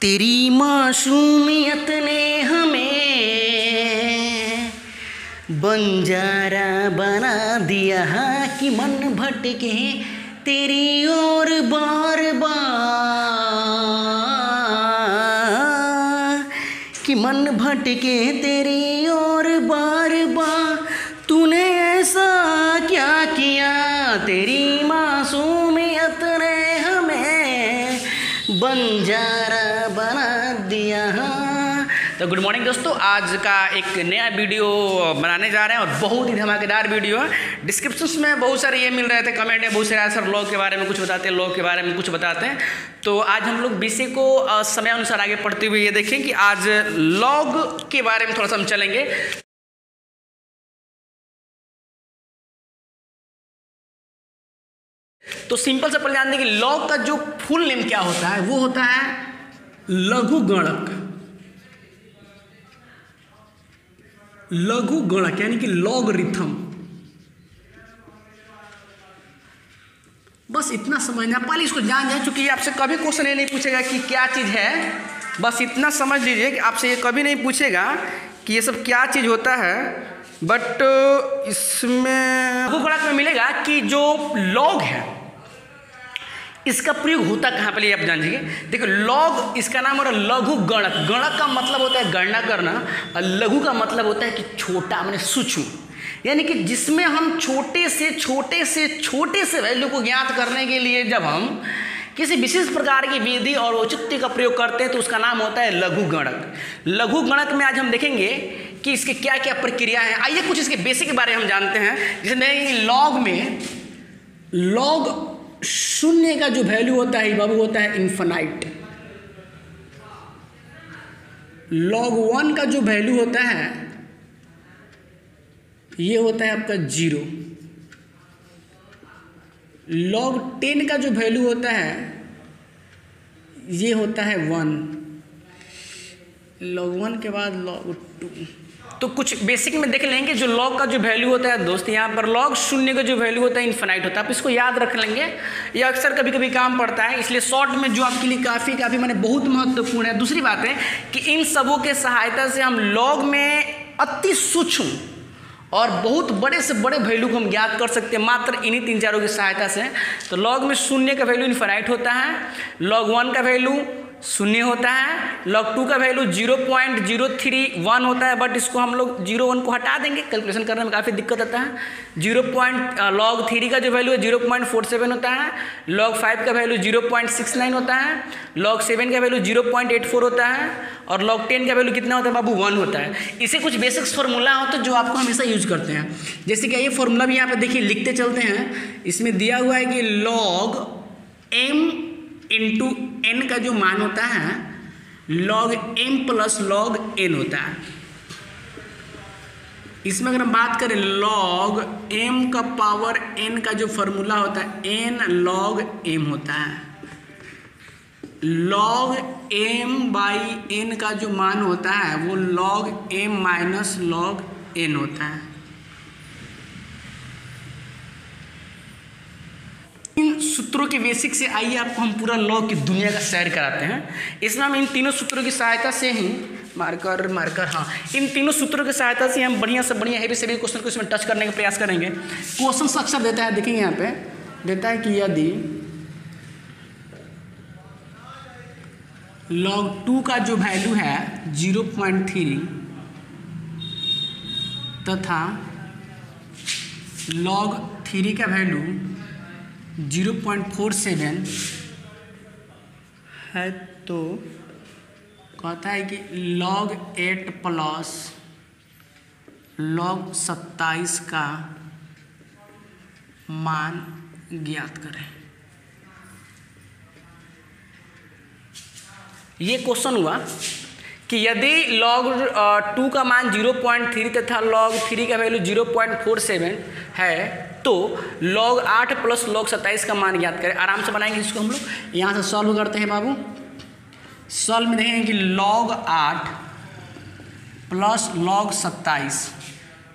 तेरी मासूमियत ने हमें बंजारा बना दिया कि मन भटके तेरी ओर बार बार, कि मन भटके तेरी ओर बार बार। तूने ऐसा क्या किया, तेरी मासूमियत ने हमें बंजारा बना दिया। तो गुड मॉर्निंग दोस्तों, आज का एक नया वीडियो बनाने जा रहे हैं और बहुत ही धमाकेदार वीडियो है। डिस्क्रिप्शन में बहुत सारे ये मिल रहे थे कमेंट में, बहुत सारे सर लॉग के बारे में कुछ बताते हैं, लॉग के बारे में कुछ बताते हैं। तो आज हम लोग विषय को समय अनुसार आगे पढ़ते हुए ये देखें कि आज लॉग के बारे में थोड़ा सा हम चलेंगे। तो सिंपल से पहले जानते हैं कि लॉग का जो फुल नेम क्या होता है, वो होता है लघु गणक। लघु गणक यानी कि लॉगरिथम। बस इतना समझना, पहले इसको जान जाए, क्योंकि आपसे कभी क्वेश्चन ये नहीं पूछेगा कि क्या चीज़ है। बस इतना समझ लीजिए कि आपसे ये कभी नहीं पूछेगा कि ये सब क्या चीज़ होता है। बट इसमें लघु गणक में मिलेगा कि जो लॉग है इसका प्रयोग होता कहाँ पे, आप जान लीजिए। देखो लॉग, इसका नाम होता है लघु गणक। गणक का मतलब होता है गणना करना, और लघु का मतलब होता है कि छोटा, माने सूक्ष्म, यानी कि जिसमें हम छोटे से वैल्यू को ज्ञात करने के लिए जब हम किसी विशेष प्रकार की विधि और औचित्य का प्रयोग करते हैं तो उसका नाम होता है लघु गणक। लघु गणक में आज हम देखेंगे कि इसके क्या क्या प्रक्रिया है। आइए कुछ इसके बेसिक के बारे में हम जानते हैं। जैसे लॉग में लॉग शून्य का जो वैल्यू होता है बाबू होता है इन्फिनाइट। लॉग 1 का जो वैल्यू होता है ये होता है आपका 0। लॉग 10 का जो वैल्यू होता है ये होता है 1। लॉग 1 के बाद लॉग 2। तो कुछ बेसिक में देख लेंगे जो लॉग का जो वैल्यू होता है दोस्त, यहाँ पर लॉग शून्य का जो वैल्यू होता है इन्फिनाइट होता है। आप इसको याद रख लेंगे, ये अक्सर कभी कभी काम पड़ता है, इसलिए शॉर्ट में जो आपके लिए काफ़ी माने बहुत महत्वपूर्ण है। दूसरी बात है कि इन सबों के सहायता से हम लॉग में अति सूक्ष्म और बहुत बड़े से बड़े वैल्यू को हम ज्ञात कर सकते हैं मात्र इन्हीं 3-4 की सहायता से। तो लॉग में शून्य का वैल्यू इन्फिनाइट होता है, लॉग 1 का वैल्यू शून्य होता है, लॉग 2 का वैल्यू 0.031 होता है। बट इसको हम लोग 0.1 को हटा देंगे, कैलकुलेशन करने में काफ़ी दिक्कत आता है। लॉग 3 का जो वैल्यू है 0.47 होता है, लॉग 5 का वैल्यू 0.69 होता है, लॉग 7 का वैल्यू 0.84 होता है, और लॉग 10 का वैल्यू कितना होता है बाबू 1 होता है। इसे कुछ बेसिक्स फार्मूला होता है जो आपको हमेशा यूज करते हैं। जैसे कि ये फार्मूला भी यहाँ पे देखिए लिखते चलते हैं। इसमें दिया हुआ है कि लॉग m इंटू n का जो मान होता है log m plus log n होता है। इसमें अगर हम बात करें log m का पावर n का जो फॉर्मूला होता है n log m होता है। log m बाई n का जो मान होता है वो log m minus log n होता है। इन सूत्रों के बेसिक से आइए आपको हम पूरा लॉग की दुनिया का सैर कराते हैं। इसमें हम इन तीनों सूत्रों की सहायता से ही इन तीनों सूत्रों की सहायता से हम बढ़िया से बढ़िया हैवी सभी क्वेश्चन को इसमें टच करने का प्रयास करेंगे। क्वेश्चन अक्सर देता है, देखेंगे यहाँ पे देता है कि यदि log 2 का जो वैल्यू है 0.3 तथा log 3 का वैल्यू 0.47 है, तो कहता है कि log 8 प्लस log 27 का मान ज्ञात करें। ये क्वेश्चन हुआ कि यदि log 2 का मान 0.3 तथा log 3 का वैल्यू 0.47 है तो log 8 प्लस log 27 का मान ज्ञात करें। आराम से बनाएंगे इसको हम लोग। यहाँ से सॉल्व करते हैं बाबू। सॉल्व में देखेंगे कि log 8 प्लस log 27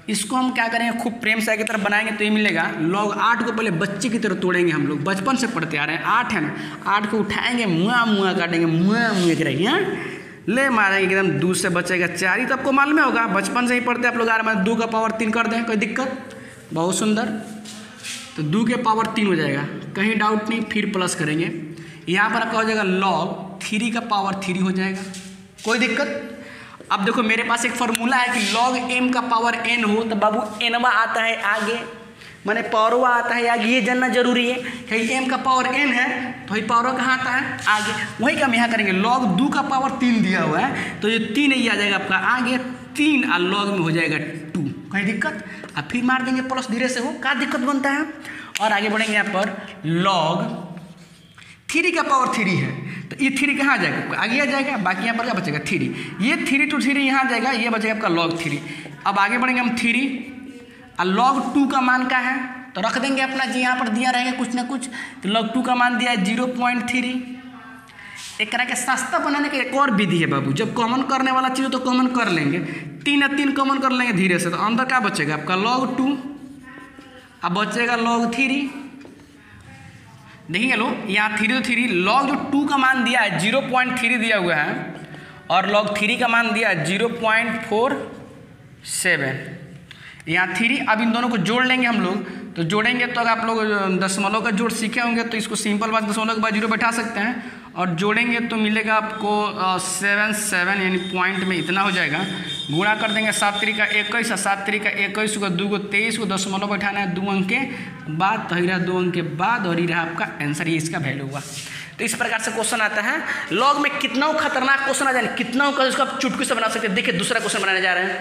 इसको हम क्या करेंगे, खूब प्रेम से की तरफ बनाएंगे तो ये मिलेगा log 8 को पहले बच्चे की तरह तोड़ेंगे। हम लोग बचपन से पढ़ते आ रहे हैं, 8 है ना, 8 को उठाएंगे, मुआ मुआ काटेंगे, मुआ मुआ करेंगे, हाँ ले मारेंगे एकदम, 2 से बचेगा 4। ही तो आपको मालूम होगा, बचपन से ही पढ़ते आप लोग आ रहे हैं। 2 का पावर 3 कर दें, कोई दिक्कत? बहुत सुंदर। तो 2 के पावर 3 हो जाएगा, कहीं डाउट नहीं। फिर प्लस करेंगे, यहाँ पर आपका हो जाएगा log 3 का पावर 3 हो जाएगा, कोई दिक्कत? अब देखो मेरे पास एक फॉर्मूला है कि log m का पावर n हो तो बाबू nवा आता है आगे, माने पावरवा आता है आगे, ये जानना जरूरी है कि m का पावर n है तो ये पावर कहाँ आता है आगे। वही काम यहाँ करेंगे, log 2 का पावर 3 दिया हुआ है तो ये 3 ही आ जाएगा आपका आगे, 3 और log में हो जाएगा 2, कहीं दिक्कत? अब फिर मार देंगे प्लस, धीरे से हो, क्या दिक्कत बनता है। और आगे बढ़ेंगे, यहाँ पर log 3 का पावर 3 है तो ये 3 कहाँ जाएगा, आगे आ जाएगा, बाकी यहाँ पर क्या बचेगा 3, ये 3 to 3 यहाँ जाएगा, ये बचेगा आपका log 3। अब आगे बढ़ेंगे हम 3 और log 2 का मान क्या है तो रख देंगे अपना जी, यहाँ पर दिया रहेगा कुछ ना कुछ, तो log 2 का मान दिया है 0.3। एक तरह के सस्ता बनाने की एक और विधि है बाबू, जब कॉमन करने वाला चीज़ तो कॉमन कर लेंगे, 3 और 3 कॉमन कर लेंगे धीरे से, तो अंदर क्या बचेगा आपका log 2, अब बचेगा log 3। देखेंगे लो यहाँ 3 to 3, log जो 2 का मान दिया है 0.3 दिया हुआ है और log 3 का मान दिया है 0.47, यहाँ 3। अब इन दोनों को जोड़ लेंगे हम लोग, तो जोड़ेंगे तो अगर आप लोग दशमलव का जोड़ सीखे होंगे तो इसको सिंपल बात दशमलव के बाद 0 बैठा सकते हैं, और जोड़ेंगे तो मिलेगा आपको 7 यानी पॉइंट में इतना हो जाएगा। गुणा कर देंगे 7 3 का 21 और 7 3 का 21 को 2 को 23 को दशमलव बैठाना है 2 अंक के बाद, तो ही रहा 2 अंक के बाद, और ही रहा आपका आंसर, ये इसका वैल्यू हुआ। तो इस प्रकार से क्वेश्चन आता है। लॉग में कितना खतरनाक क्वेश्चन आ जाए, कितना का उसको आप चुटकी से बना सकते हैं। देखिए दूसरा क्वेश्चन बनाने जा रहे हैं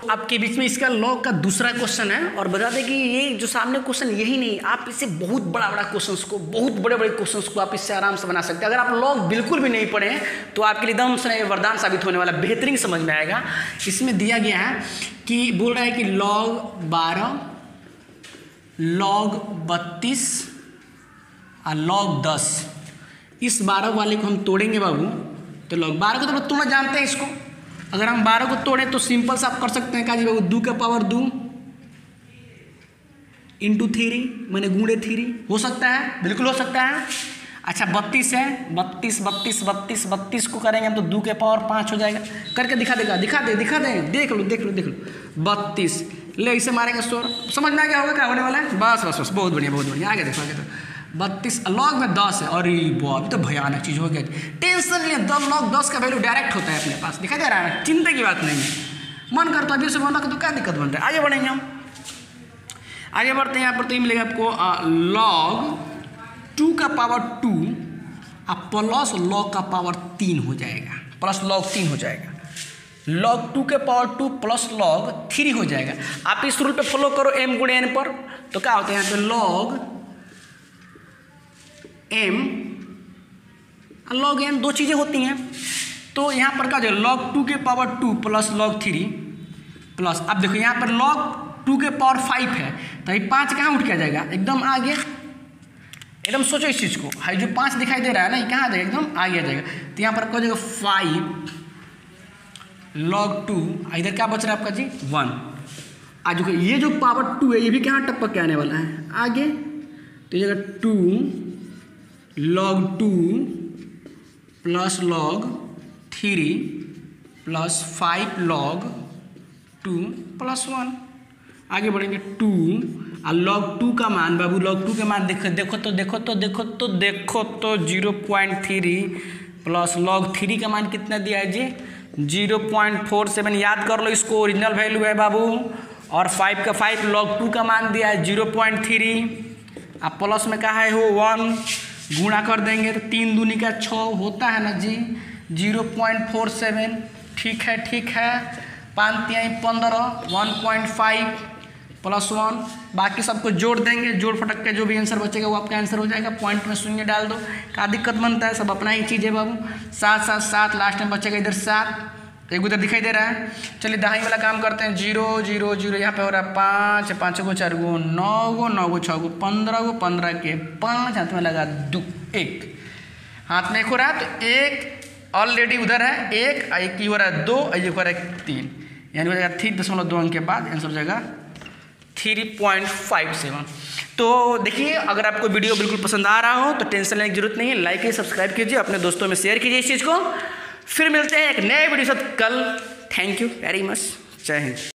आपके बीच में, इसका लॉग का दूसरा क्वेश्चन है। और बता दें कि ये जो सामने क्वेश्चन यही नहीं, आप इससे बहुत बड़ा क्वेश्चंस को, बहुत बड़े बड़े क्वेश्चंस को आप इससे आराम से बना सकते हैं। अगर आप लॉग बिल्कुल भी नहीं पढ़े तो आपके लिए एकदम से वरदान साबित होने वाला, बेहतरीन समझ में आएगा। इसमें दिया गया है कि बोल रहा है कि लॉग 12, लॉग 32 और लॉग 10, इस 12 वाले को हम तोड़ेंगे बाबू। तो लॉग 12 को तो तोड़ना जानते हैं इसको, अगर हम 12 को तोड़ें तो सिंपल से आप कर सकते हैं काजी बाबू, 2 का पावर 2 इंटू 3 मैंने गुणे 3, हो सकता है, बिल्कुल हो सकता है। अच्छा 32 है, 32 32 32 32 को करेंगे हम तो 2 के पावर 5 हो जाएगा। करके दिखा दे, देख लो 32 ले, इसे मारेंगे 16, समझ में आ गया होगा क्या होने वाला है। बस बस बस, बहुत बढ़िया, आगे देखो 32 लॉग में 10 है, अरे बहुत तो भयानक चीज़ हो गया। टेंशन नहीं है, लॉग 10 का वैल्यू डायरेक्ट होता है अपने पास, दिखाई दे रहा है, चिंता की बात नहीं है। मन करता अभी से बोलना तो क्या दिक्कत बन रहा है। आगे बढ़ेंगे हम, आगे बढ़ते हैं। यहाँ पर तो ये मिलेगा आपको लॉग 2 का पावर 2 और प्लस लॉग का पावर 3 हो जाएगा, प्लस लॉग 3 हो जाएगा। लॉग 2 के पावर 2 प्लस लॉग 3 हो जाएगा। आप इस रूल पे फॉलो करो m गुणे n पर, तो क्या होता है यहाँ पे लॉग m और लॉग n दो चीज़ें होती हैं। तो यहाँ पर क्या हो जाएगा, लॉग 2 के पावर 2 प्लस लॉग 3 प्लस, अब देखो यहाँ पर लॉग 2 के पावर 5 है तो ये 5 कहाँ उठ के आ जाएगा, एकदम आगे। एकदम सोचो इस चीज़ को, हाई जो 5 दिखाई दे रहा है ना, ये कहाँ आ जाएगा, एकदम आगे आ जाएगा। तो यहाँ पर क्या हो जाएगा 5 लॉग 2, इधर क्या बच रहा है आपका जी 1। आज ये जो पावर 2 है ये भी कहाँ टपक के आने वाला है आगे, तो ये 2 log 2 plus log 3 plus 5 log 2 plus 1। आगे बढ़ेंगे 2 और log 2 का मान बाबू, log 2 का मान देखो तो 0.3 प्लस log 3 का मान कितना दिया है जी 0.47। याद कर लो इसको, ओरिजिनल वैल्यू है बाबू। और 5 का 5 log 2 का मान दिया है 0.3, अब प्लस में कहा है हो 1, गुणा कर देंगे तो 3 दूनी का 6 होता है ना जी 0.47। ठीक है 5 3 15, 1.5 प्लस 1, बाकी सबको जोड़ देंगे, जोड़ फटक के जो भी आंसर बचेगा वो आपका आंसर हो जाएगा। पॉइंट में शून्य डाल दो, क्या दिक्कत बनता है, सब अपना ही चीज़ है बाबू। 7 7 7, लास्ट में बचेगा इधर 7, एक उधर दिखाई दे रहा है। चलिए दाहिनी वाला काम करते हैं, 0 0 0, यहाँ पे हो रहा है 5 5 को 4 को 9 को 9 को 6 को 15 को 15 के 5, हाथ में लगा 2 1, हाथ में एक हो रहा है तो 1 ऑलरेडी उधर है, एक हो रहा है 2, एक हो रहा है 3। यानी हो जाएगा 3.2 अंक के बाद आंसर हो जाएगा 3.57। तो देखिए, अगर आपको वीडियो बिल्कुल पसंद आ रहा हो तो टेंशन लेने की जरूरत नहीं है, लाइक कीजिए, सब्सक्राइब कीजिए, अपने दोस्तों में शेयर कीजिए इस चीज़ को। फिर मिलते हैं एक नए वीडियो के साथ कल। Thank you very much. जय हिंद।